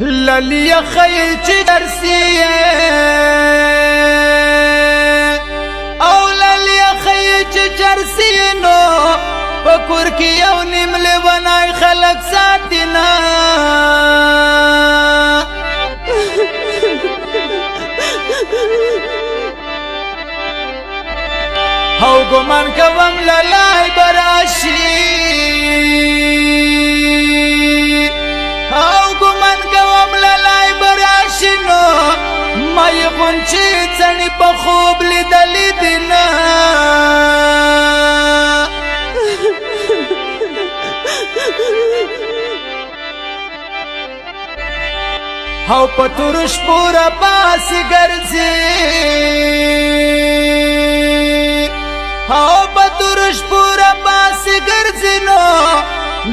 للی خیل چی درسی او للی خیل چی چرسی نو پکور کی یو نیم لیونای خلق ساتینا او گمان کوم للای براشی او گمان کوم للای براشی نو مای غنچی چنی پا خوب لیدلی دینا او پتورش پورا باسی گرزی او پتورش پورا باسی گرزی نو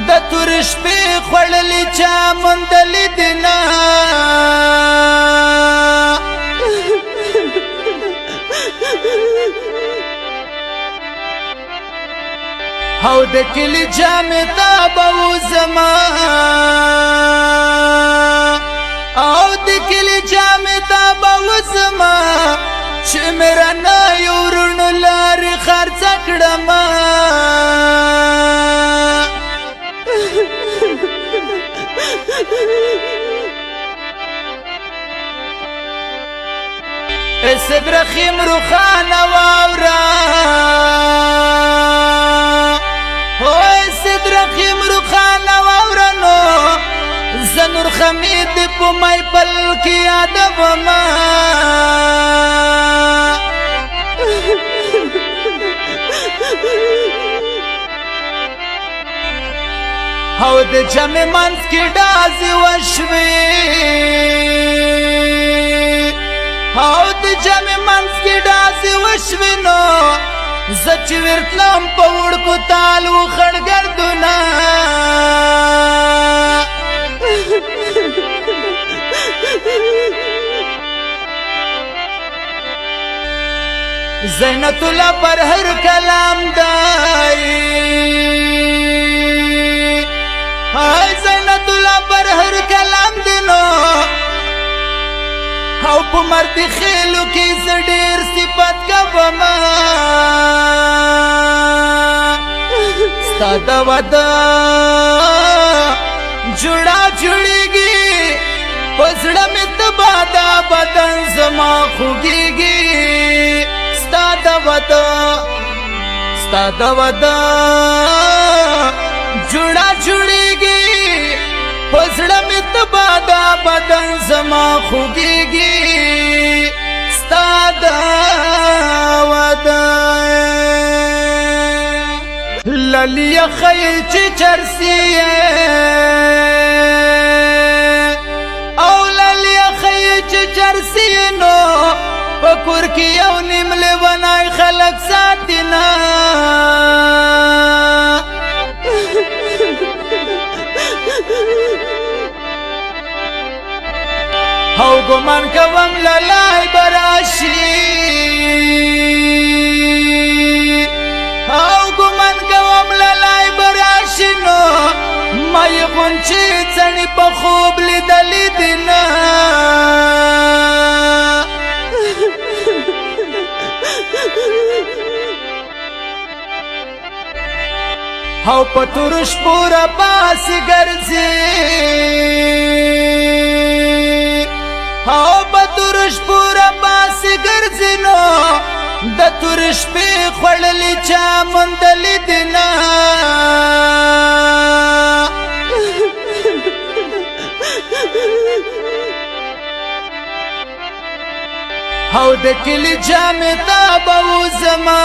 د تورش پی خوڑلی چا مندلی دینا او د کلی جامع تا بوزما او د کلی جامع تا بوزما چې میرا نه یورونو لارې خرڅ کړم اسبرخیم روخانه واورا او اسبرخیم روخانه واورا نو زنور خمید په مای پل کې یاد وما او د جمع منځ کې ډازې وشوې او د جمع منځ کې ډازې وشوې نو زه چې ورتلم په وړکو تال وخړ ګردونه زینت الله پر هر کلام دای هاي زینت الله پر هر کلام دینو او په مرد خېلو کې زډیر صفات کوم ستاده ودا جوړا جوړيږي پسړه مې تبادا بدن زما خوږيږي ستاده ودا جوړا جوړيږي پسړه مې تبادا بدن زما خوږيږي ستاده ودا للی خیل چی چرسی او للی خیل چی چرسی نو پکور کی یو نیم لیونای خلق ساتینا او گمان کوم للای براشی او گمان کوم للای براشی نو مای غنچی چنی پا خوب لیدلی دینا او پتورش پورا باسی گرزی او پتورش پورا باسی گرزی نو د تورش پی خوڑلی چا مندلی دینا او د کلی جامع تا بوزما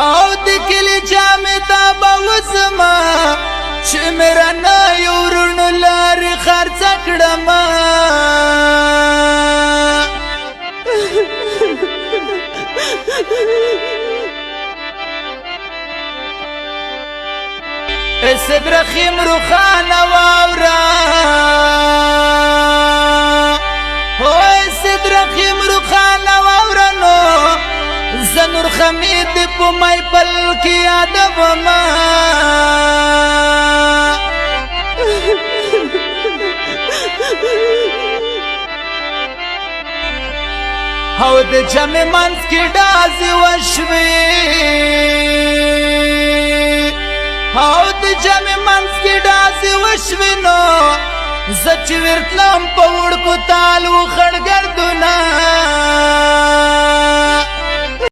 او د کلی جامع تا بوزما چې میرا نه یورونو لارې خرڅ کړم اسبرخیم روخانه واورا او اسبرخیم روخانه واورا نو زنور خمید په مای پل کې یاد وما او د جمع منځ کې ډازې وشوې او د جمع منځ کې ډازې وشوې نو زه چې ورتلم په وړکو تالو خړ ګردونه